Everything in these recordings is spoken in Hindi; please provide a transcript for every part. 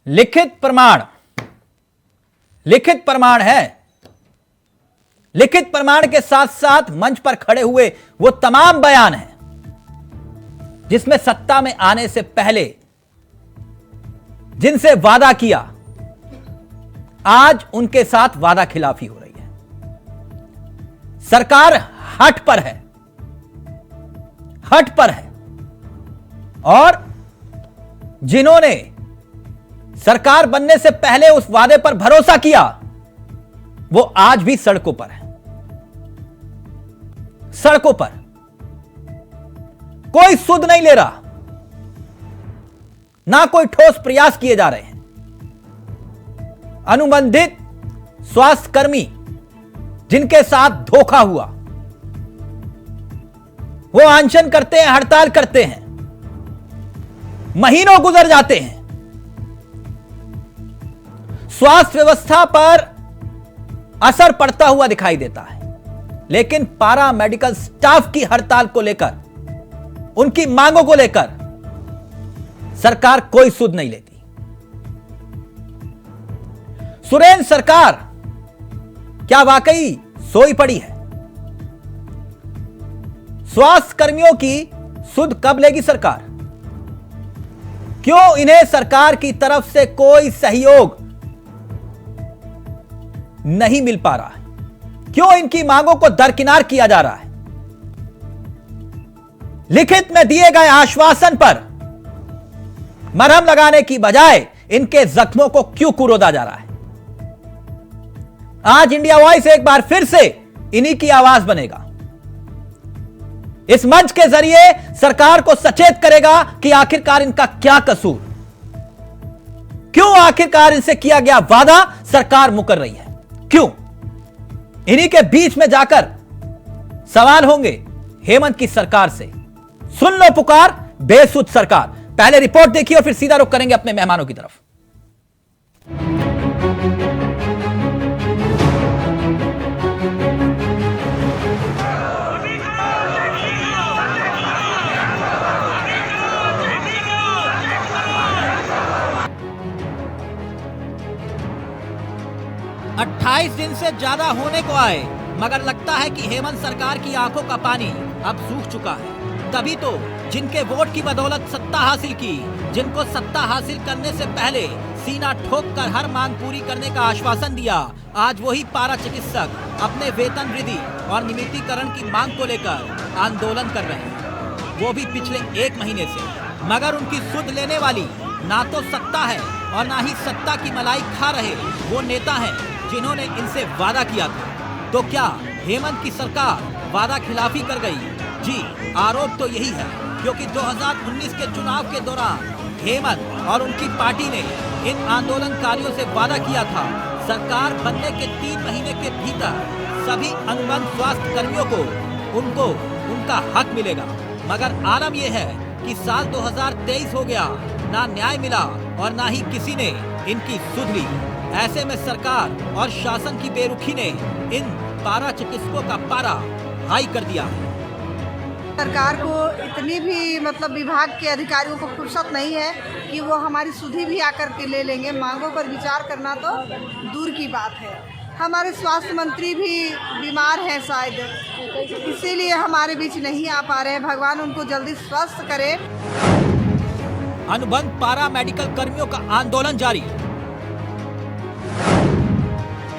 लिखित प्रमाण है। लिखित प्रमाण के साथ साथ मंच पर खड़े हुए वो तमाम बयान हैं जिसमें सत्ता में आने से पहले जिनसे वादा किया, आज उनके साथ वादा खिलाफी हो रही है। सरकार हट पर है और जिन्होंने सरकार बनने से पहले उस वादे पर भरोसा किया वो आज भी सड़कों पर है। सड़कों पर कोई सुध नहीं ले रहा, ना कोई ठोस प्रयास किए जा रहे हैं। अनुबंधित स्वास्थ्य कर्मी जिनके साथ धोखा हुआ वो अनशन करते हैं, हड़ताल करते हैं, महीनों गुजर जाते हैं। स्वास्थ्य व्यवस्था पर असर पड़ता हुआ दिखाई देता है, लेकिन पारा मेडिकल स्टाफ की हड़ताल को लेकर, उनकी मांगों को लेकर सरकार कोई सुध नहीं लेती। सुरेंद्र सरकार क्या वाकई सोई पड़ी है? स्वास्थ्य कर्मियों की सुध कब लेगी सरकार? क्यों इन्हें सरकार की तरफ से कोई सहयोग नहीं मिल पा रहा है? क्यों इनकी मांगों को दरकिनार किया जा रहा है? लिखित में दिए गए आश्वासन पर मरहम लगाने की बजाय इनके जख्मों को क्यों कुरोदा जा रहा है? आज इंडिया वॉइस एक बार फिर से इन्हीं की आवाज बनेगा। इस मंच के जरिए सरकार को सचेत करेगा कि आखिरकार इनका क्या कसूर, क्यों आखिरकार इनसे किया गया वादा सरकार मुकर रही है, क्यों? इन्हीं के बीच में जाकर सवाल होंगे हेमंत की सरकार से। सुन लो पुकार बेसुध सरकार। पहले रिपोर्ट देखिए और फिर सीधा रुख करेंगे अपने मेहमानों की तरफ। अट्ठाईस दिन से ज्यादा होने को आए, मगर लगता है कि हेमंत सरकार की आंखों का पानी अब सूख चुका है। तभी तो जिनके वोट की बदौलत सत्ता हासिल की, जिनको सत्ता हासिल करने से पहले सीना ठोक कर हर मांग पूरी करने का आश्वासन दिया, आज वही पारा चिकित्सक अपने वेतन वृद्धि और नियमितीकरण की मांग को लेकर आंदोलन कर रहे हैं, वो भी पिछले 1 महीने से। मगर उनकी सुध लेने वाली ना तो सत्ता है और ना ही सत्ता की मलाई खा रहे वो नेता हैं जिन्होंने इनसे वादा किया था। तो क्या हेमंत की सरकार वादा खिलाफी कर गई? जी, आरोप तो यही है, क्योंकि 2019 के चुनाव के दौरान हेमंत और उनकी पार्टी ने इन आंदोलनकारियों से वादा किया था सरकार बनने के 3 महीने के भीतर सभी अनुबंध स्वास्थ्य कर्मियों को उनका हक मिलेगा। मगर आलम यह है कि साल 2023 हो गया, ना न्याय मिला और ना ही किसी ने इनकी सुध ली। ऐसे में सरकार और शासन की बेरुखी ने इन पारा चिकित्सकों का पारा हाई कर दिया है। सरकार को इतनी भी विभाग के अधिकारियों को फुर्सत नहीं है कि वो हमारी सुधि भी आकर के ले लेंगे। मांगों पर विचार करना तो दूर की बात है। हमारे स्वास्थ्य मंत्री भी बीमार हैं शायद, इसीलिए हमारे बीच नहीं आ पा रहे हैं। भगवान उनको जल्दी स्वस्थ करे। अनुबंध पारा मेडिकल कर्मियों का आंदोलन जारी।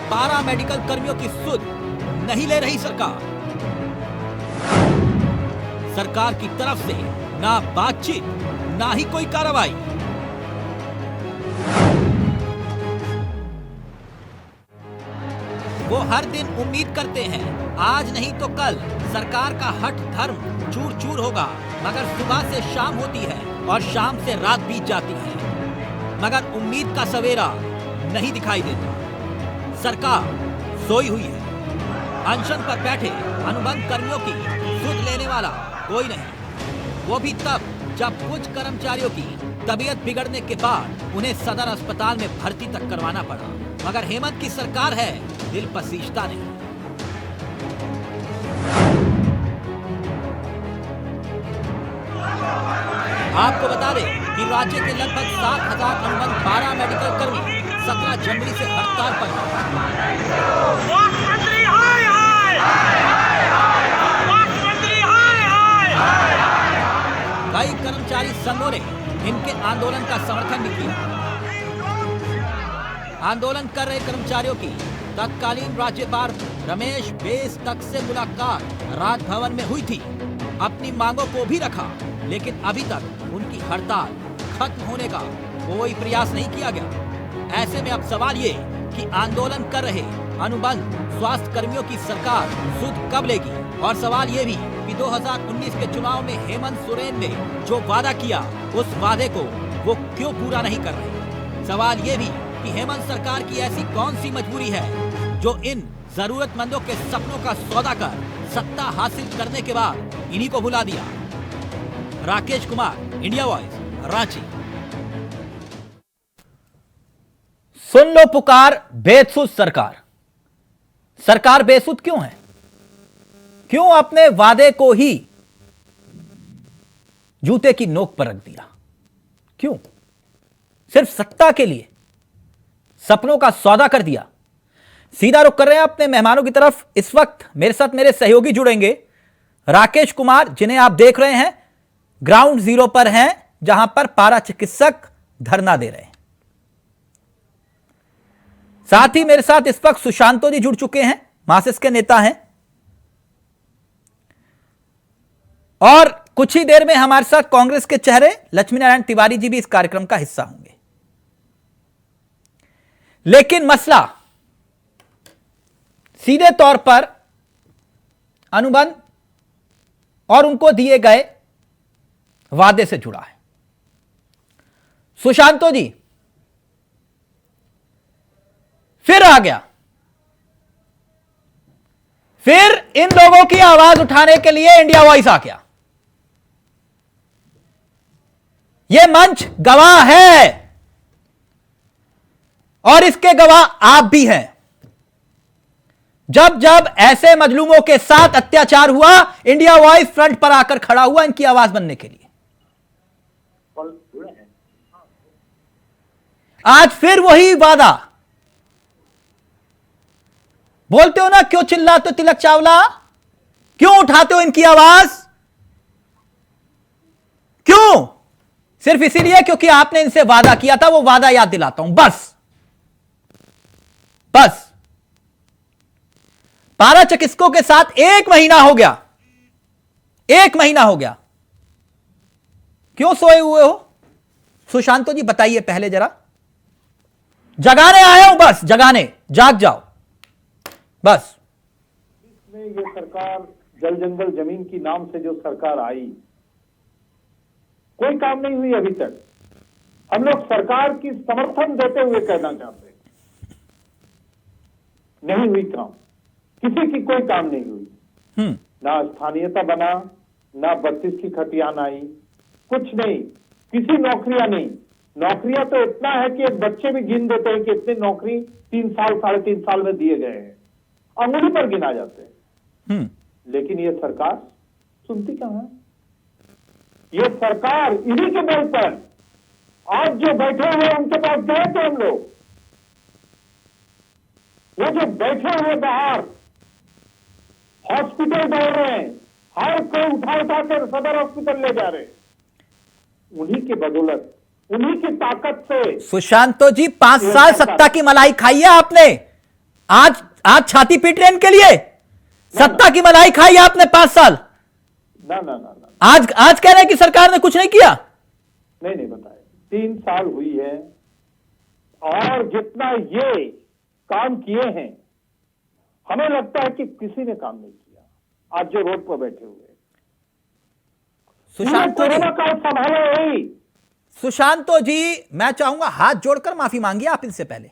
पारा मेडिकल कर्मियों की सुध नहीं ले रही सरकार। सरकार की तरफ से ना बातचीत, ना ही कोई कार्रवाई। वो हर दिन उम्मीद करते हैं आज नहीं तो कल सरकार का हठ धर्म चूर चूर होगा, मगर सुबह से शाम होती है और शाम से रात बीत जाती है, मगर उम्मीद का सवेरा नहीं दिखाई देता। सरकार सोई हुई है। अनशन पर बैठे अनुबंध कर्मियों की सुध लेने वाला कोई नहीं, वो भी तब जब कुछ कर्मचारियों की तबीयत बिगड़ने के बाद उन्हें सदर अस्पताल में भर्ती तक करवाना पड़ा। मगर हेमंत की सरकार है, दिल पसीजता नहीं। आपको बता दें कि राज्य के लगभग 7,000 अनुबंध 12 मेडिकल कर्मी 17 जनवरी से हड़ताल पर हैं। मुख्यमंत्री हाय हाय, मुख्यमंत्री हाय हाय। कई कर्मचारी संघों ने इनके आंदोलन का समर्थन भी किया। आंदोलन कर रहे कर्मचारियों की तत्कालीन राज्यपाल रमेश बैस तक से मुलाकात राजभवन में हुई थी। अपनी मांगों को भी रखा, लेकिन अभी तक उनकी हड़ताल खत्म होने का कोई प्रयास नहीं किया गया। ऐसे में अब सवाल ये कि आंदोलन कर रहे अनुबंध स्वास्थ्य कर्मियों की सरकार सुध कब लेगी, और सवाल ये भी कि 2019 के चुनाव में हेमंत सोरेन ने जो वादा किया उस वादे को वो क्यों पूरा नहीं कर रहे। सवाल ये भी कि हेमंत सरकार की ऐसी कौन सी मजबूरी है जो इन जरूरतमंदों के सपनों का सौदा कर सत्ता हासिल करने के बाद इन्हीं को भुला दिया। Rakesh Kumar, India Voice, Ranchi. सुन लो पुकार बेसुध सरकार। सरकार बेसुध क्यों है? क्यों अपने वादे को ही जूते की नोक पर रख दिया? क्यों सिर्फ सत्ता के लिए सपनों का सौदा कर दिया? सीधा रुख कर रहे हैं अपने मेहमानों की तरफ। इस वक्त मेरे साथ मेरे सहयोगी जुड़ेंगे, राकेश कुमार, जिन्हें आप देख रहे हैं ग्राउंड जीरो पर हैं, जहां पर पारा चिकित्सक धरना दे रहे हैं। साथ ही मेरे साथ इस वक्त सुशांतो जी जुड़ चुके हैं, मार्क्सिस्ट के नेता हैं, और कुछ ही देर में हमारे साथ कांग्रेस के चेहरे लक्ष्मी नारायण तिवारी जी भी इस कार्यक्रम का हिस्सा होंगे। लेकिन मसला सीधे तौर पर अनुबंध और उनको दिए गए वादे से जुड़ा है। सुशांतो जी फिर आ गया, फिर इन लोगों की आवाज उठाने के लिए इंडिया वॉइस आ गया। यह मंच गवाह है और इसके गवाह आप भी हैं। जब जब ऐसे मजलूमों के साथ अत्याचार हुआ, इंडिया वॉइस फ्रंट पर आकर खड़ा हुआ इनकी आवाज बनने के लिए। आज फिर वही वादा। बोलते हो ना, क्यों चिल्लाते हो तिलक चावला? क्यों उठाते हो इनकी आवाज? क्यों? सिर्फ इसीलिए क्योंकि आपने इनसे वादा किया था। वो वादा याद दिलाता हूं, बस पारा चिकित्सकों के साथ 1 महीना हो गया, 1 महीना हो गया। क्यों सोए हुए हो सुशांतो जी? बताइए पहले जरा। जगाने आया हूं, बस जगाने, जाग जाओ बस। ये सरकार जल जंगल जमीन की नाम से जो सरकार आई, कोई काम नहीं हुई अभी तक। हम लोग सरकार की समर्थन देते हुए कहना चाहते हैं, नहीं हुई काम, किसी की कोई काम नहीं हुई। ना स्थानीयता बना, ना 32 की खतियान आई, कुछ नहीं, किसी नौकरियां नहीं। नौकरियां तो इतना है कि एक बच्चे भी गिन देते हैं कि इतने नौकरी 3 साल 3.5 साल में दिए गए हैं, अंगुली पर गिना जाते हैं। लेकिन ये सरकार सुनती कहां है? ये सरकार इन्हीं के बल पर आज जो बैठे हुए उनके पास गए थे हम लोग, वो जो बैठे हुए बाहर हॉस्पिटल दौड़ रहे हैं, हर कोई उठा कर सदर हॉस्पिटल ले जा रहे हैं, उन्हीं के बदौलत, उन्हीं की ताकत से। सुशांतो जी 5 साल सत्ता की मलाई खाई है आपने, आज छाती पीट रहे इनके लिए। सत्ता की मलाई खाई है आपने 5 साल। ना आज कह रहे हैं कि सरकार ने कुछ नहीं किया। नहीं बताए, 3 साल हुई है और जितना ये काम किए हैं, हमें लगता है कि किसी ने काम नहीं किया। आज जो रोड पर बैठे हुए सुशांतो जी, संभालो वही। सुशांतो जी, मैं चाहूंगा हाथ जोड़कर माफी मांगिए आप इनसे पहले,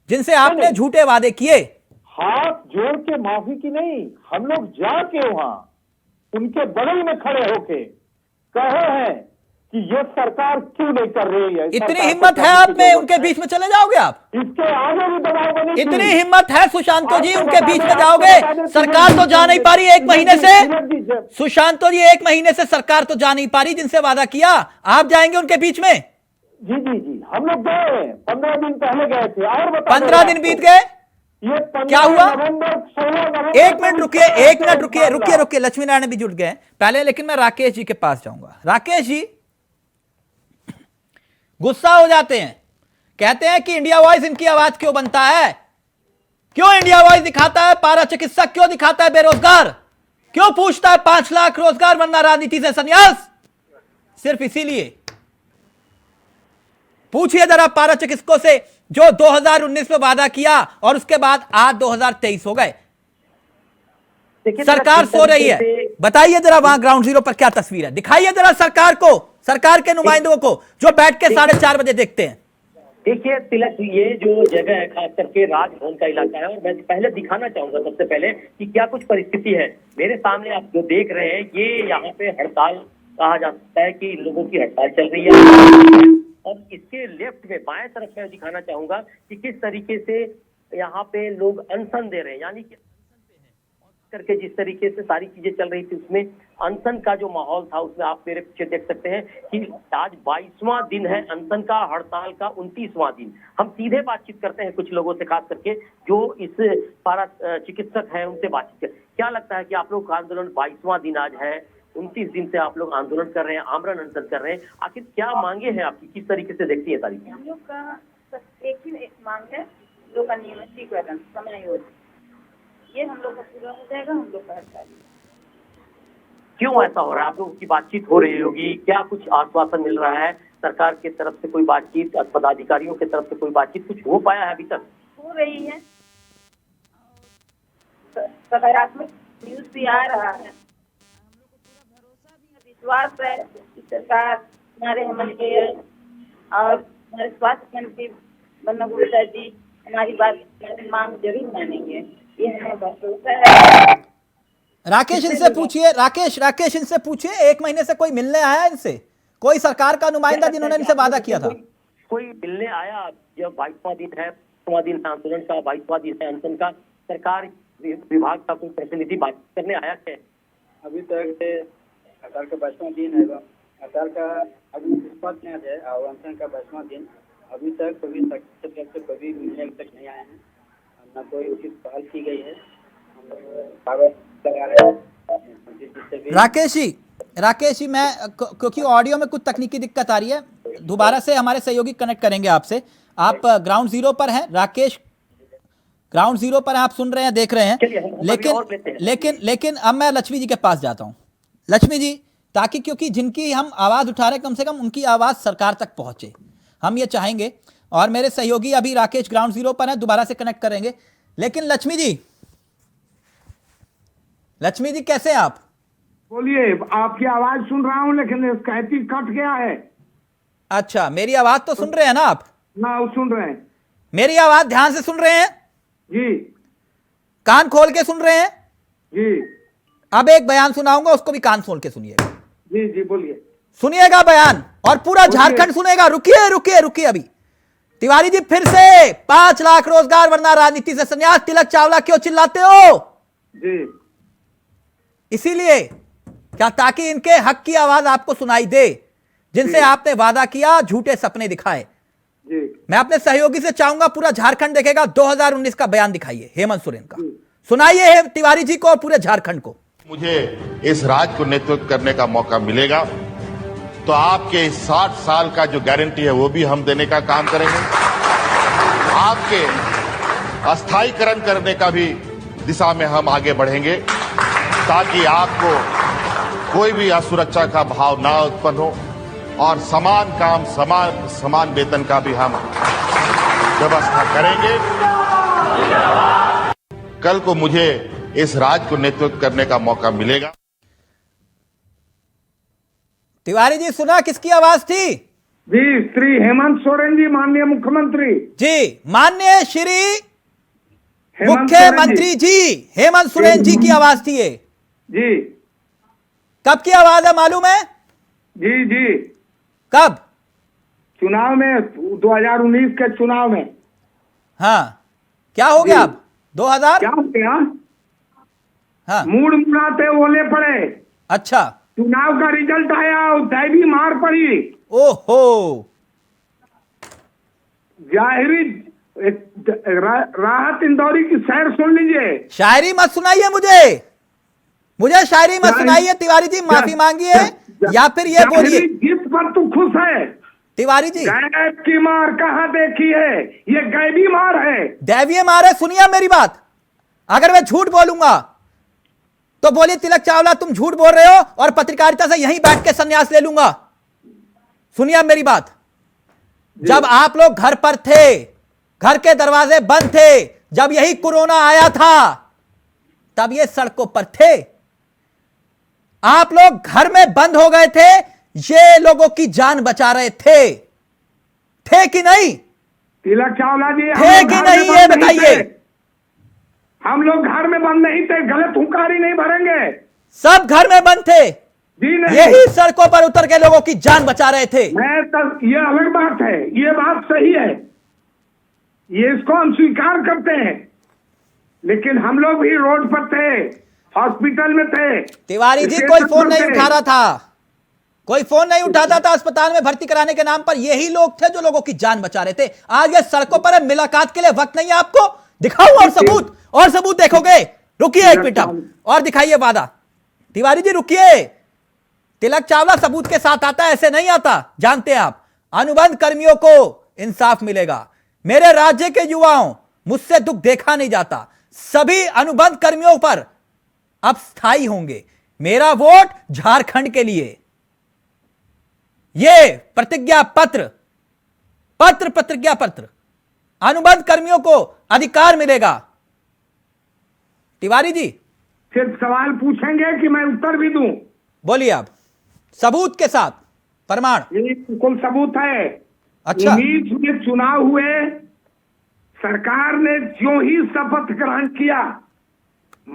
जिनसे आपने झूठे वादे किए। हाथ जोड़ के माफी की नहीं, हम लोग जाके वहां उनके बगल में खड़े होके कहे हैं कि ये सरकार क्यों नहीं कर रही है। इतनी सरकार हिम्मत को है करने आप की में, जरूरत उनके है। बीच में चले जाओगे आप? इसके आगे भी दबाव बनेगी। इतनी हिम्मत है सुशांतो जी, आपको उनके बता बीच दें, में आपको जाओगे? बता दें, सरकार तो जा नहीं पा रही एक महीने से। जी, सुशांतो जी, एक महीने से सरकार तो जा नहीं पा रही, जिनसे वादा किया। आप जाएंगे उनके बीच में? जी जी जी, हम लोग गए 15 दिन पहले गए थे। और बता 15 दिन बीत गए, ये क्या हुआ? 16 नवंबर एक मिनट रुकिए, एक मिनट रुकिए, रुकिए रुकिए, लक्ष्मी नारायण भी जुट गए पहले, लेकिन मैं राकेश जी के पास जाऊंगा। राकेश जी गुस्सा हो जाते हैं, कहते हैं कि इंडिया वॉइस इनकी आवाज क्यों बनता है, क्यों इंडिया वॉइस दिखाता है पारा चिकित्सक, क्यों दिखाता है बेरोजगार, क्यों पूछता है 5 लाख रोजगार वरना राजनीति से संन्यास? सिर्फ इसीलिए। पूछिए जरा पारा चिकित्सकों से जो 2019 में वादा किया और उसके बाद आज 2023 हो गए। सरकार सो रही है। बताइए जरा वहां ग्राउंड जीरो पर क्या तस्वीर है, दिखाइए जरा सरकार को, सरकार के नुमाइंदों को जो बैठ के 4:30 बजे देखते हैं। देखिए तिलक, ये जो जगह है खास करके राजभवन का इलाका है, और मैं पहले दिखाना चाहूंगा सबसे पहले कि क्या कुछ परिस्थिति है। मेरे सामने आप जो देख रहे हैं, ये यहाँ पे हड़ताल कहा जा सकता है कि लोगों की हड़ताल चल रही है, और इसके लेफ्ट में बाएं तरफ मैं दिखाना चाहूंगा कि किस तरीके से यहाँ पे लोग अनशन दे रहे हैं, यानी कि करके जिस तरीके से सारी चीजें चल रही थी, उसमें अनशन का जो माहौल था, उसमें आप मेरे पीछे देख सकते हैं कि आज 22वां दिन है अनशन का, हड़ताल का 29वां दिन। हम सीधे बातचीत करते हैं कुछ लोगों से, खास करके जो इस पारा चिकित्सक है उनसे बातचीत कर। क्या लगता है कि आप लोग का आंदोलन 22वां दिन आज है, 29 दिन से आप लोग आंदोलन कर रहे हैं, आमरण अनशन कर रहे हैं, आखिर क्या मांगे हैं आपकी, किस तरीके से देखती है सारी? हम लोग का बस एक ही मांग है, लोग का नियमितीकरण समय योजना, ये हम लोग का पूरा हो जाएगा, हम लोग का हड़ताल। क्यों ऐसा हो रहा है? आप लोगों की बातचीत हो रही होगी, क्या कुछ आश्वासन मिल रहा है सरकार की तरफ से, कोई बातचीत, पदाधिकारियों की तरफ से कोई बातचीत कुछ हो पाया है अभी तक? हो रही है, सकारात्मक न्यूज भी आ रहा है, हम लोग को पूरा भरोसा भी विश्वास है कि सरकार हमारे मंत्री और हमारे स्वास्थ्य मंत्री बन्ना गुप्ता जी हमारी बात, हमारी मांग जरूर मानेंगे, ये हमें भरोसा है। राकेश इनसे पूछिए, राकेश इनसे पूछिए, एक महीने से कोई मिलने आया इनसे, कोई सरकार का नुमाइंदा जिन्होंने इनसे वादा किया था? कोई मिलने आया? जब 22वां दिन है, 22वां दिन है आंदोलन का, 22वां दिन है अनशन का, सरकार विभाग का कोई प्रतिनिधि बात करने आया है? अभी तक हड़ताल का 22वां दिन है, हड़ताल का अभी निष्पक्ष न्याय है और अनशन का 22वां दिन, अभी तक कभी सरकार से कभी मिलने तक नहीं आए हैं, न कोई उचित पहल की गई है। हम लोग कागज लगा रहे हैं। राकेश जी मैं क्योंकि ऑडियो में कुछ तकनीकी दिक्कत आ रही है, दोबारा से हमारे सहयोगी कनेक्ट करेंगे आपसे। आप ग्राउंड जीरो पर हैं राकेश, ग्राउंड जीरो पर आप सुन रहे हैं, देख रहे हैं, लेकिन अब मैं लक्ष्मी जी के पास जाता हूं। लक्ष्मी जी, ताकि क्योंकि जिनकी हम आवाज उठा रहे हैं, कम से कम उनकी आवाज सरकार तक पहुंचे, हम ये चाहेंगे। और मेरे सहयोगी अभी राकेश ग्राउंड जीरो पर हैं, दोबारा से कनेक्ट करेंगे। लेकिन लक्ष्मी जी कैसे हैं आप? बोलिए, आपकी आवाज सुन रहा हूं लेकिन कहती कट गया है। अच्छा, मेरी आवाज तो सुन रहे हैं ना आप? ना, वो सुन रहे हैं। मेरी आवाज ध्यान से सुन रहे हैं? जी। कान खोल के सुन रहे हैं? जी। अब एक बयान सुनाऊंगा, उसको भी कान खोल के सुनिएगा। जी जी बोलिए। सुनिएगा बयान, और पूरा झारखंड सुनेगा। रुकिए अभी। तिवारी जी, फिर से 5 लाख रोजगार वरना राजनीति से संन्यास, तिलक चावला क्यों चिल्लाते हो? जी। इसीलिए क्या, ताकि इनके हक की आवाज आपको सुनाई दे, जिनसे आपने वादा किया, झूठे सपने दिखाए। जी। मैं अपने सहयोगी से चाहूंगा, पूरा झारखंड देखेगा, 2019 का बयान दिखाइए हेमंत सोरेन का, सुनाइए तिवारी जी को और पूरे झारखंड को। मुझे इस राज्य को नेतृत्व करने का मौका मिलेगा तो आपके 60 साल का जो गारंटी है वो भी हम देने का काम करेंगे, आपके अस्थायीकरण करने का भी दिशा में हम आगे बढ़ेंगे, ताकि आपको कोई भी असुरक्षा का भाव ना उत्पन्न हो, और समान काम समान वेतन का भी हम व्यवस्था करेंगे। कल को मुझे इस राज्य को नेतृत्व करने का मौका मिलेगा। तिवारी जी, सुना किसकी आवाज थी? जी, श्री हेमंत सोरेन जी, माननीय मुख्यमंत्री जी, माननीय श्री मुख्यमंत्री जी हेमंत सोरेन जी की आवाज थी ये। जी। कब की आवाज है मालूम है? जी जी। कब? चुनाव में, 2019 के चुनाव में। हाँ, क्या हो गया अब? 2000 क्या हो गया? हाँ, मूड मुड़ाते ओले पड़े। अच्छा, चुनाव का रिजल्ट आया और दैवी मार पड़ी। ओहो, जाहिरी राहत इंदौरी की शहर सुन लीजिए। शायरी मत सुनाइए मुझे शायरी मत सुनाइए तिवारी जी, माफी मांगिए या फिर ये बोलिए। जिस पर तू खुश है तिवारी जी, गैब की मार कहाँ देखी है? ये गैबी मार है। दैवीय मार है। सुनिए मेरी बात, अगर मैं झूठ बोलूंगा तो बोलिए तिलक चावला तुम झूठ बोल रहे हो और पत्रकारिता से यहीं बैठ के संन्यास ले लूंगा। सुनिए मेरी बात, जब आप लोग घर पर थे, घर के दरवाजे बंद थे, जब यही कोरोना आया था, तब ये सड़कों पर थे। आप लोग घर में बंद हो गए थे, ये लोगों की जान बचा रहे थे कि नहीं? तिलक चावला जी, थे कि नहीं ये बताइए। हम लोग घर में बंद नहीं थे, गलत हुंकारी नहीं भरेंगे। सब घर में बंद थे, जी नहीं। यही सड़कों पर उतर के लोगों की जान बचा रहे थे। ये अलग बात है, ये बात सही है, ये इसको हम स्वीकार करते हैं, लेकिन हम लोग भी रोड पर थे, हॉस्पिटल में थे। तिवारी जी, कोई फोन नहीं उठा रहा था, कोई फोन नहीं उठाता था। अस्पताल में भर्ती कराने के नाम पर यही लोग थे जो लोगों की जान बचा रहे थे। आज ये सड़कों पर है, मुलाकात के लिए वक्त नहीं है आपको? दिखाओ और सबूत देखोगे? रुकिए एक मिनट और दिखाइए वादा। तिवारी जी रुकिए, तिलक चावला सबूत के साथ आता है, ऐसे नहीं आता, जानते हैं आप। अनुबंध कर्मियों को इंसाफ मिलेगा। मेरे राज्य के युवाओं, मुझसे दुख देखा नहीं जाता। सभी अनुबंध कर्मियों पर अब स्थायी होंगे। मेरा वोट झारखंड के लिए। ये प्रतिज्ञा पत्र, प्रतिज्ञा पत्र, अनुबंध कर्मियों को अधिकार मिलेगा। तिवारी जी, सिर्फ सवाल पूछेंगे कि मैं उत्तर भी दूं? बोलिए आप, सबूत के साथ, प्रमाण। ये बिल्कुल सबूत है। अच्छा, 19 में चुनाव हुए, सरकार ने जो ही शपथ ग्रहण किया,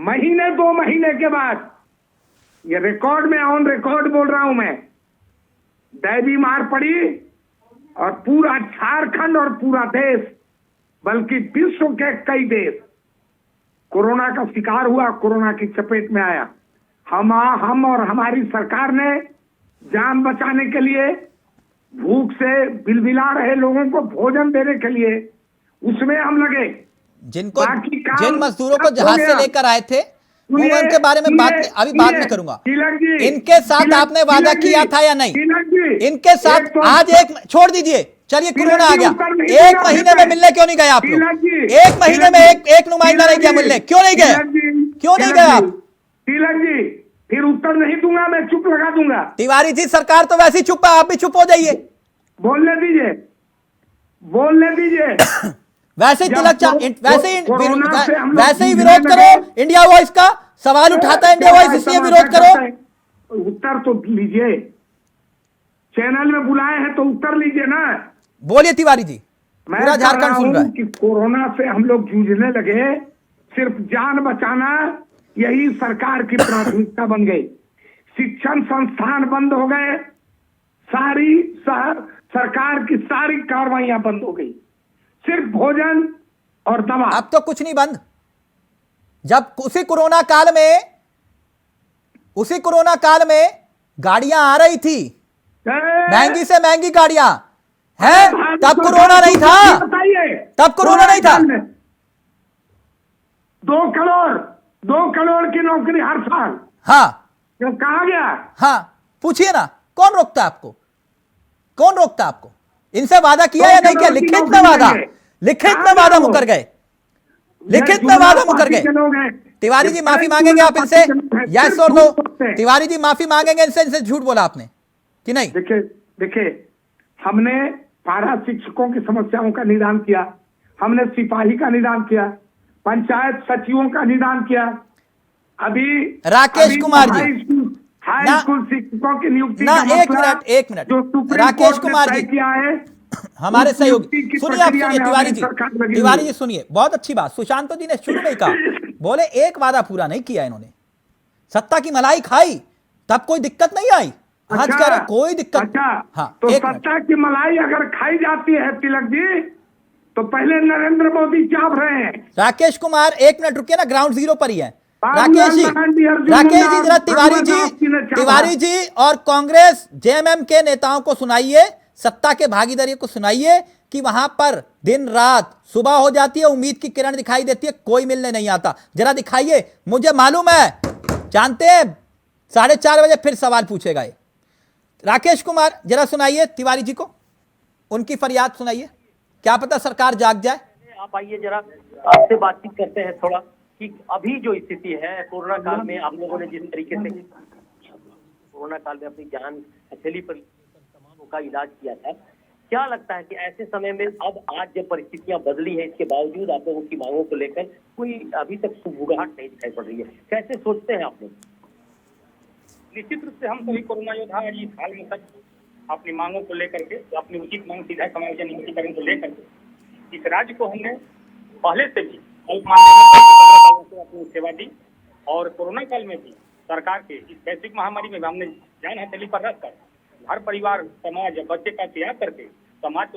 महीने 2 महीने के बाद, ये रिकॉर्ड में ऑन रिकॉर्ड बोल रहा हूं मैं, दैवी मार पड़ी और पूरा झारखंड और पूरा देश, बल्कि विश्व के कई देश कोरोना का शिकार हुआ, कोरोना की चपेट में आया। हम और हमारी सरकार ने जान बचाने के लिए, भूख से बिलबिला रहे लोगों को भोजन देने के लिए उसमें हम लगे। जिन मजदूरों को जहाज से लेकर आए थे, उनके बारे में अभी बात में करूंगा। इनके साथ आपने वादा किया था या नहीं? इनके साथ आज छोड़ दीजिए, चलिए कोरोना आ गया, 1 महीने में मिलने क्यों नहीं गए आप लोग? 1 महीने में एक नुमाइंदा नहीं गया मिलने, क्यों नहीं गए? क्यों नहीं गए आप? तिलक जी, फिर उत्तर नहीं दूंगा, मैं चुप लगा दूंगा। तिवारी जी, सरकार तो वैसे ही चुप है, आप भी चुप हो जाइए। बोलने दीजिए वैसे ही वैसे ही विरोध करो इंडिया वॉइस का। सवाल उठाता है इंडिया वॉइस, इसलिए विरोध करो। उत्तर तो लीजिए, चैनल में बुलाए हैं तो उत्तर लीजिए ना। बोलिए तिवारी जी, पूरा झारखंड सुन रहा है कि कोरोना से हम लोग जूझने लगे, सिर्फ जान बचाना यही सरकार की प्राथमिकता बन गई। शिक्षण संस्थान बंद हो गए, सरकार की सारी कार्रवाइयां बंद हो गई, सिर्फ भोजन और दवा। अब तो कुछ नहीं बंद। जब उसी कोरोना काल में गाड़ियां आ रही थी, महंगी से महंगी गाड़ियां हैं, तब कोरोना नहीं था, तब कोरोना नहीं था। 2 करोड़ की नौकरी हर साल। हाँ, तो कहा गया? हाँ, पूछिए ना, कौन रोकता आपको? कौन रोकता आपको? इनसे वादा किया या नहीं किया? लिखित में वादा मुकर गए, लिखित में वादा मुकर गए। तिवारी जी माफी मांगेंगे आप इनसे? यस और नो? तिवारी जी माफी मांगेंगे इनसे झूठ बोला आपने कि नहीं? देखिए, हमने पारा शिक्षकों की समस्याओं का निदान किया, हमने सिपाही का निदान किया, पंचायत सचिवों का निदान किया। अभी राकेश कुमार जी, हाई स्कूल शिक्षकों की नियुक्ति ना, एक मिनट राकेश कुमार जी किया है, हमारे सहयोगी। सुनिए आप, सुनिए तिवारी जी सुनिए, बहुत अच्छी बात। सुशांत जी ने शुरू में कहा, बोले एक वादा पूरा नहीं किया इन्होंने, सत्ता की मलाई खाई, तब कोई दिक्कत नहीं आई, आज कह रहे कोई दिक्कत। अच्छा, हाँ, तो एक मिनट। सत्ता की मलाई अगर खाई जाती है तिलक जी, तो पहले नरेंद्र मोदी चाप रहे हैं। राकेश कुमार, एक मिनट रुकिए ना, ग्राउंड जीरो पर ही है। बाबूलाल राकेश जी, गांधी, अर्जुन राकेश जी मुंडा, जरा तिवारी भगवत जी, दास जी ने चापा। तिवारी जी और कांग्रेस जेएमएम के नेताओं को सुनाइए, सत्ता के भागीदारी को सुनाइए कि वहां पर दिन रात सुबह हो जाती है, उम्मीद की किरण दिखाई देती है, कोई मिलने नहीं आता। जरा दिखाइए, मुझे मालूम है, जानते हैं 4:30 बजे फिर सवाल पूछेगा ये। राकेश कुमार जरा सुनाइए तिवारी जी को, उनकी फरियाद सुनाइए, क्या पता सरकार जाग जाए। आप आइए जरा आपसे बातचीत करते हैं थोड़ा कि अभी जो स्थिति है कोरोना काल में आप लोगों ने जिस तरीके से कोरोना काल में अपनी जान हथेली पर तमामों का इलाज किया था, क्या लगता है कि ऐसे समय में अब आज जब परिस्थितियां बदली है, इसके बावजूद आप लोगों की मांगों को लेकर कोई अभी तक सुगबुगाहट नहीं दिखाई पड़ रही है, कैसे सोचते हैं आप लोग? निश्चित रूप से हम सभी कोरोना योद्धा आज इस हाल में तक अपनी मांगों को लेकर के, अपनी उचित मांग सीधा समायोजन नियमितीकरण को लेकर के इस राज्य को हमने पहले से भी अपनी सेवा दी और कोरोना काल में भी सरकार के इस वैश्विक महामारी में हमने जान हथेली पर रखकर हर परिवार, समाज, बच्चे का त्याग करके समाज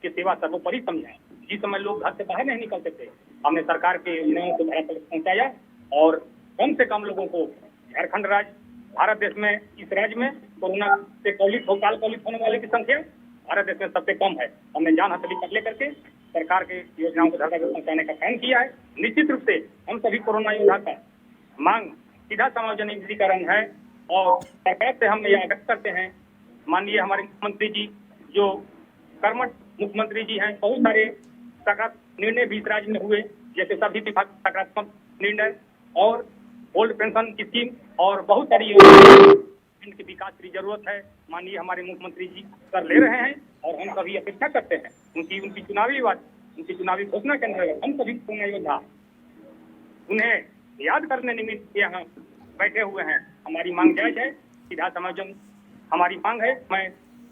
की सेवा सर्वोपरि समझा। जिस समय लोग घर से बाहर नहीं निकलते थे, हमने सरकार के योजनाओं को धरातल पर पहुंचाया और कम से कम लोगों को झारखंड राज्य भारत देश में, इस राज्य में कोरोना से काल कवलित होने वाले की संख्या भारत देश में सबसे कम है। हमने जान हथेली पर लेकर के सरकार के योजनाओं को धरातल पर पहुंचाने का काम किया है। निश्चित रूप से हम सभी कोरोना योद्धा का मांग सीधा समायोजन नियमितीकरण है और सरकार से हम ये आग्रह करते हैं, माननीय हमारे मुख्यमंत्री जी जो कर्मठ मुख्यमंत्री जी हैं, बहुत सारे सकारात्मक निर्णय भी इस राज्य में हुए, जैसे सभी विभाग सकारात्मक निर्णय और ओल्ड पेंशन की स्कीम और बहुत सारी इनके विकास की जरूरत है। माननीय हमारे मुख्यमंत्री जी कर ले रहे हैं और हम सभी अपेक्षा करते हैं उनकी चुनावी घोषणा के अंतर्गत हम सभी कोरोना योद्धा उन्हें याद करने निमित्त यहाँ बैठे हुए हैं। हमारी मांग जायज है, सीधा समायोजन हमारी मांग है। मैं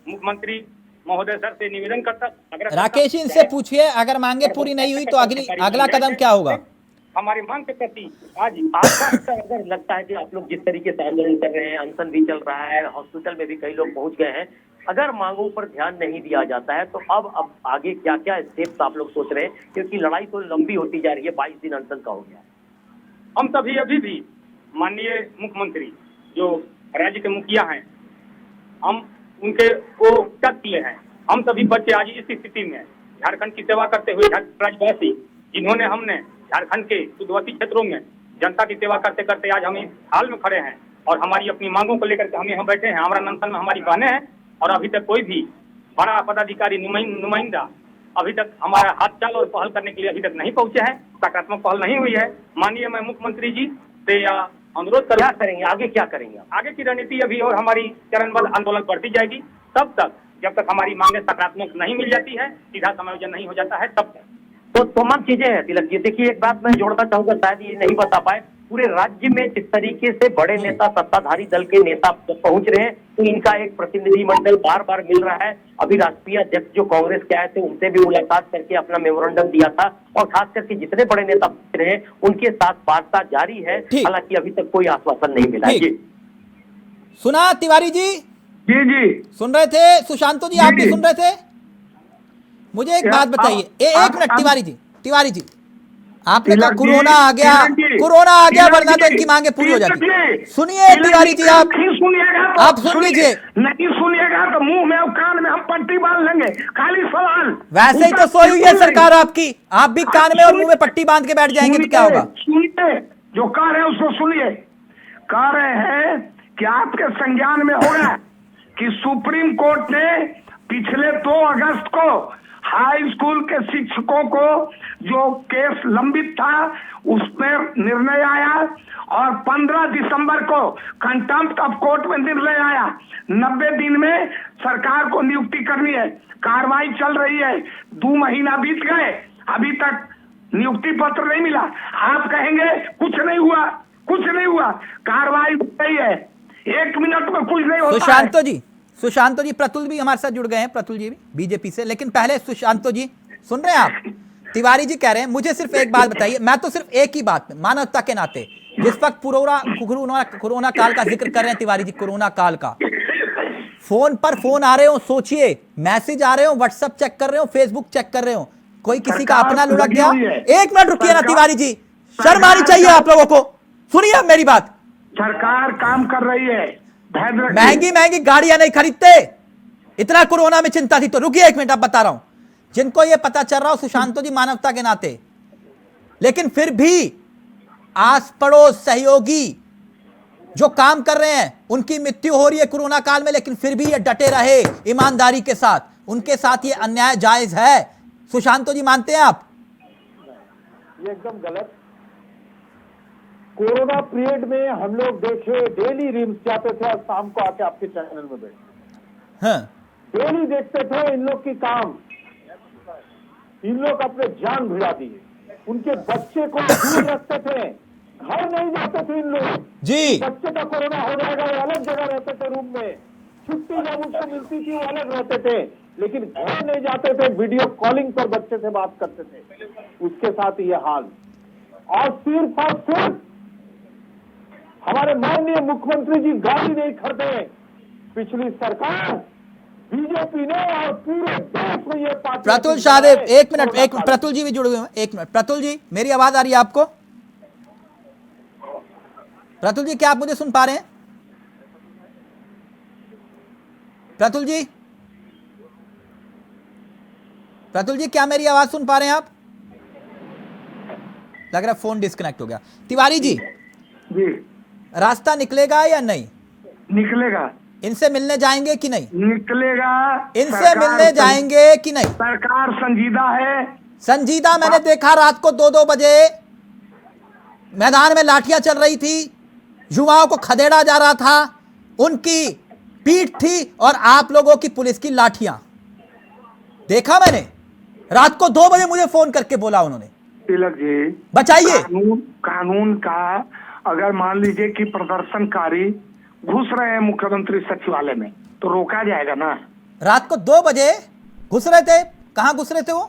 मुख्यमंत्री महोदय सर से निवेदन करता, राकेश जी इनसे पूछिए, अगर मांगे पूरी नहीं हुई तो अगला कदम क्या होगा? हमारी मांग के प्रति आज आपका अगर लगता है कि आप लोग जिस तरीके से आंदोलन कर रहे हैं, अनशन भी चल रहा है, हॉस्पिटल में भी कई लोग पहुंच गए हैं, अगर मांगों पर ध्यान नहीं दिया जाता है तो अब आगे क्या क्या स्टेप्स आप लोग सोच रहे हैं? क्योंकि लड़ाई तो लंबी होती जा रही है, 22 दिन अनशन का हो गया। हम सभी अभी भी माननीय मुख्यमंत्री जो राज्य के मुखिया हैं, हम उनके को तक किए हैं। हम सभी बच्चे आज इस स्थिति में झारखंड की सेवा करते हुए राज्यवासी जिन्होंने हमने झारखंड के सुदूरवर्ती क्षेत्रों में जनता की सेवा करते करते आज हम इस हाल में खड़े हैं और हमारी अपनी मांगों को लेकर के हम यहाँ बैठे हैं। हमारा अनशन में हमारी बहनें हैं और अभी तक कोई भी बड़ा पदाधिकारी नुमाइंदा अभी तक हमारा हाथ चाल और पहल करने के लिए अभी तक नहीं पहुंचे हैं, सकारात्मक पहल नहीं हुई है। माननीय मैं मुख्यमंत्री जी से अनुरोध क्या करेंगे, आगे क्या करेंगे? आगे की रणनीति अभी और हमारी चरणबद्ध आंदोलन बढ़ती जाएगी तब तक, जब तक हमारी मांगे सकारात्मक नहीं मिल जाती है, सीधा समायोजन नहीं हो जाता है, तब तक। तो तमाम चीजें हैं तिलक जी। देखिए एक बात मैं जोड़ना चाहूंगा, शायद ये नहीं बता पाए, पूरे राज्य में जिस तरीके से बड़े नेता, सत्ताधारी दल के नेता पहुंच रहे हैं, तो इनका एक प्रतिनिधिमंडल बार बार मिल रहा है। अभी राष्ट्रीय अध्यक्ष जो कांग्रेस के आए थे उनसे भी मुलाकात करके अपना मेमोरेंडम दिया था और खास करके जितने बड़े नेता पहुंच रहे हैं उनके साथ वार्ता जारी है, हालांकि अभी तक कोई आश्वासन नहीं मिला है। सुना तिवारी जी? जी सुन रहे थे? सुशांतो जी आप भी सुन रहे थे? मुझे एक बात बताइए, एक मिनट तिवारी जी आपने कहा कोरोना आ गया वरना तो इनकी मांगे पूरी हो जाती। सुनिए तिवारी जी, आप सुन लीजिए। नहीं सुनिएगा तो मुंह में और कान में हम पट्टी बांध लेंगे, खाली सवाल। वैसे ही तो सोई हुई है सरकार आपकी, आप भी कान में और मुंह में पट्टी बांध के बैठ जाएंगे तो क्या होगा? सुनिए, जो कह रहे हैं उसको सुनिए। कह रहे हैं कि आपके संज्ञान में होगा कि सुप्रीम कोर्ट ने पिछले 2 अगस्त को हाई स्कूल के शिक्षकों को जो केस लंबित था उसमें निर्णय आया और 15 दिसंबर को कंटेम्प्ट ऑफ कोर्ट में निर्णय आया। 90 दिन में सरकार को नियुक्ति करनी है, कार्रवाई चल रही है। 2 महीना बीत गए, अभी तक नियुक्ति पत्र नहीं मिला। आप कहेंगे कुछ नहीं हुआ, कार्रवाई हो रही है, 1 मिनट में कुछ नहीं होता। सुशांतो जी प्रतुल भी हमारे साथ जुड़ गए हैं, प्रतुल जी भी बीजेपी से। लेकिन पहले सुशांतो जी सुन रहे हैं आप? तिवारी जी कह रहे हैं मुझे सिर्फ एक बात बताइए, मैं तो सिर्फ एक ही बात में मानवता के नाते जिस वक्त कोरोना काल का जिक्र कर रहे हैं तिवारी जी, कोरोना काल का, फोन पर फोन आ रहे हो, सोचिए, मैसेज आ रहे हो, व्हाट्सएप चेक कर रहे हो, फेसबुक चेक कर रहे हो, कोई किसी का अपना लुढ़क गया। एक मिनट रुकिए ना तिवारी जी, शर्म आनी चाहिए आप लोगों को। सुनिए मेरी बात, सरकार काम कर रही है, महंगी महंगी गाड़ियां नहीं खरीदते, इतना कोरोना में चिंता थी तो। रुकिए एक मिनट, अब बता रहा हूं जिनको ये पता चल रहा हो, सुशांतो जी मानवता के नाते, लेकिन फिर भी आस पड़ोस सहयोगी जो काम कर रहे हैं, उनकी मृत्यु हो रही है कोरोना काल में, लेकिन फिर भी ये डटे रहे ईमानदारी के साथ। उनके साथ ये अन्याय जायज है। सुशांतो जी मानते हैं आप? ये एकदम गलत। कोरोना पीरियड में हम लोग देखे, डेली रिम्स जाते थे और शाम को आके आपके चैनल में बैठे, हाँ। डेली देखते थे इन लोग की काम। इन लोग अपने जान भिड़ा दिए, उनके बच्चे को दूर रखते थे, घर नहीं जाते थे इन लोग जी। बच्चे का कोरोना हो जाएगा, वो अलग जगह रहते थे रूम में, छुट्टी जब उनको मिलती थी वो अलग रहते थे, लेकिन घर नहीं जाते थे, वीडियो कॉलिंग पर बच्चे से बात करते थे। उसके साथ ये हाल। और सिर्फ हमारे माननीय मुख्यमंत्री जी गाड़ी नहीं खरीदे, पिछली सरकार बीजेपी ने और पूरे देश में ये पार्टी। प्रतुल शाहदेव, एक मिनट, प्रतुल जी भी जुड़े हुए हैं, एक मिनट। प्रतुल जी, मेरी आवाज आ रही है आपको? प्रतुल जी, क्या आप मुझे सुन पा रहे हैं? प्रतुल जी, प्रतुल जी, क्या मेरी आवाज सुन पा रहे हैं आप? लग रहा है फोन डिस्कनेक्ट हो गया। तिवारी जी, रास्ता निकलेगा या नहीं? निकलेगा। इनसे मिलने जाएंगे कि नहीं? निकलेगा। इनसे मिलने जाएंगे कि नहीं? सरकार संजीदा है। संजीदा। मैंने देखा रात को 2-2 बजे मैदान में लाठियां चल रही थी, युवाओं को खदेड़ा जा रहा था, उनकी पीठ थी और आप लोगों की पुलिस की लाठियां देखा मैंने। रात को 2 बजे मुझे फोन करके बोला उन्होंने, तिलक जी बचाइए। कानून का अगर मान लीजिए कि प्रदर्शनकारी घुस रहे हैं मुख्यमंत्री सचिवालय में तो रोका जाएगा ना। रात को 2 बजे घुस रहे थे, कहां घुस रहे थे वो?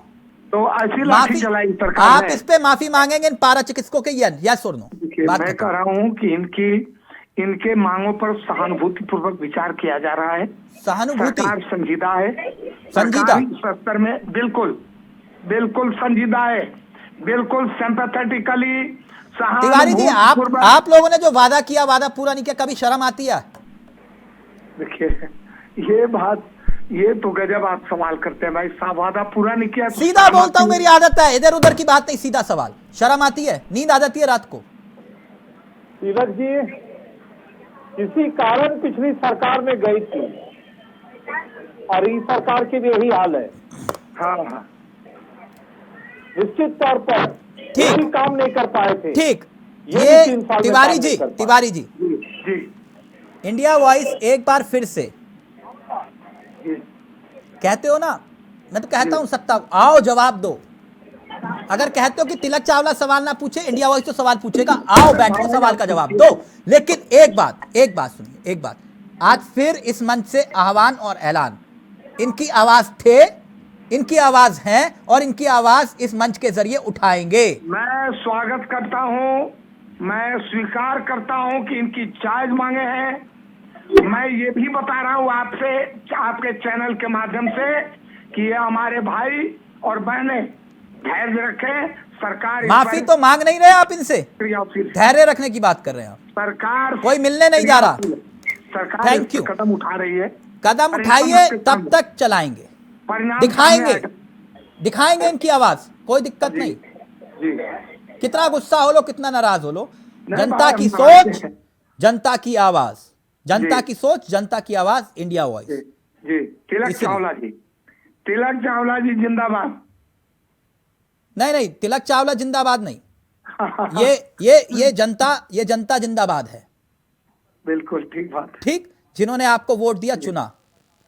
तो ऐसी लाठी चलाई सरकार। आप इस पे माफी मांगेंगे इन पारा चिकित्सकों के? यस और नो? मैं कह रहा हूं कि इनके मांगों पर सहानुभूति पूर्वक विचार किया जा रहा है। सहानुभूति? सरकार संजीदा है, संजीदा स्तर में बिल्कुल संजीदा है, बिल्कुल सिंपैथेटिकली। तिवारी जी, आप लोगों ने जो वादा किया, वादा पूरा नहीं किया, कभी शर्म आती है? देखिए ये तो गजब आप सवाल करते हैं भाई साहब। वादा पूरा नहीं किया। सीधा बोलता हूं, मेरी आदत है, इधर उधर की बात नहीं, सीधा सवाल। शर्म आती है? नींद आ जाती है रात को? तिलक जी, किसी कारण पिछली सरकार में गई थी और इस सरकार की भी यही हाल है। हाँ, निश्चित तौर पर ठीक काम नहीं कर पाए थे। ठीक। ये तिवारी जी, इंडिया वॉइस एक बार फिर से कहते हो ना, मैं तो कहता हूं सत्ता, आओ जवाब दो। अगर कहते हो कि तिलक चावला सवाल ना पूछे, इंडिया वॉइस तो सवाल पूछेगा, आओ बैठो सवाल का जवाब दो। लेकिन एक बात सुनिए, एक बात, आज फिर इस मंच से आह्वान और ऐलान, इनकी आवाज थे, इनकी आवाज है और इनकी आवाज इस मंच के जरिए उठाएंगे। मैं स्वागत करता हूं, मैं स्वीकार करता हूं कि इनकी जायज मांगे हैं। मैं ये भी बता रहा हूं आपसे, आपके चैनल के माध्यम से, कि ये हमारे भाई और बहनें धैर्य रखें। सरकार माफी तो मांग नहीं रहे आप इनसे, धैर्य रखने की बात कर रहे हैं आप। सरकार कोई मिलने नहीं जा रहा, सरकार थैंक यू, कदम उठा रही है। कदम उठाइए, तब तक चलाएंगे, दिखाएंगे इनकी आवाज, कोई दिक्कत नहीं। कितना गुस्सा हो लो, कितना नाराज हो लो, जनता की सोच, जनता की आवाज, जनता की सोच, जनता की आवाज, इंडिया वॉइस। जी तिलक चावला जी जिंदाबाद। नहीं, तिलक चावला जिंदाबाद नहीं, ये जनता जिंदाबाद है। बिल्कुल ठीक बात, ठीक, जिन्होंने आपको वोट दिया, चुना।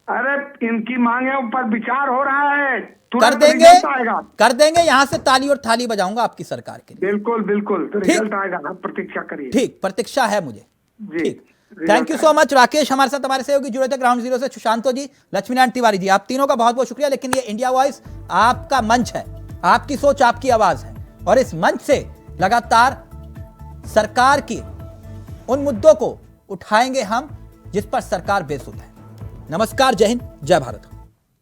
अरे इनकी मांगे पर विचार हो रहा है, कर देंगे यहाँ से ताली और थाली बजाऊंगा आपकी सरकार के लिए। बिल्कुल तो रिजल्ट आएगा, आप प्रतीक्षा करिए। ठीक, प्रतीक्षा है मुझे। ठीक, thank you so much. Rakesh हमारे साथ, हमारे सहयोगी जुड़े थे ग्राउंड जीरो से, सुशांतो जी, लक्ष्मीनारायण तिवारी जी, आप तीनों का बहुत बहुत शुक्रिया। लेकिन ये इंडिया वॉइस आपका मंच है, आपकी सोच, आपकी आवाज है, और इस मंच से लगातार सरकार की उन मुद्दों को उठाएंगे हम जिस पर सरकार बेसुध है। नमस्कार, जय हिंद, जय भारत।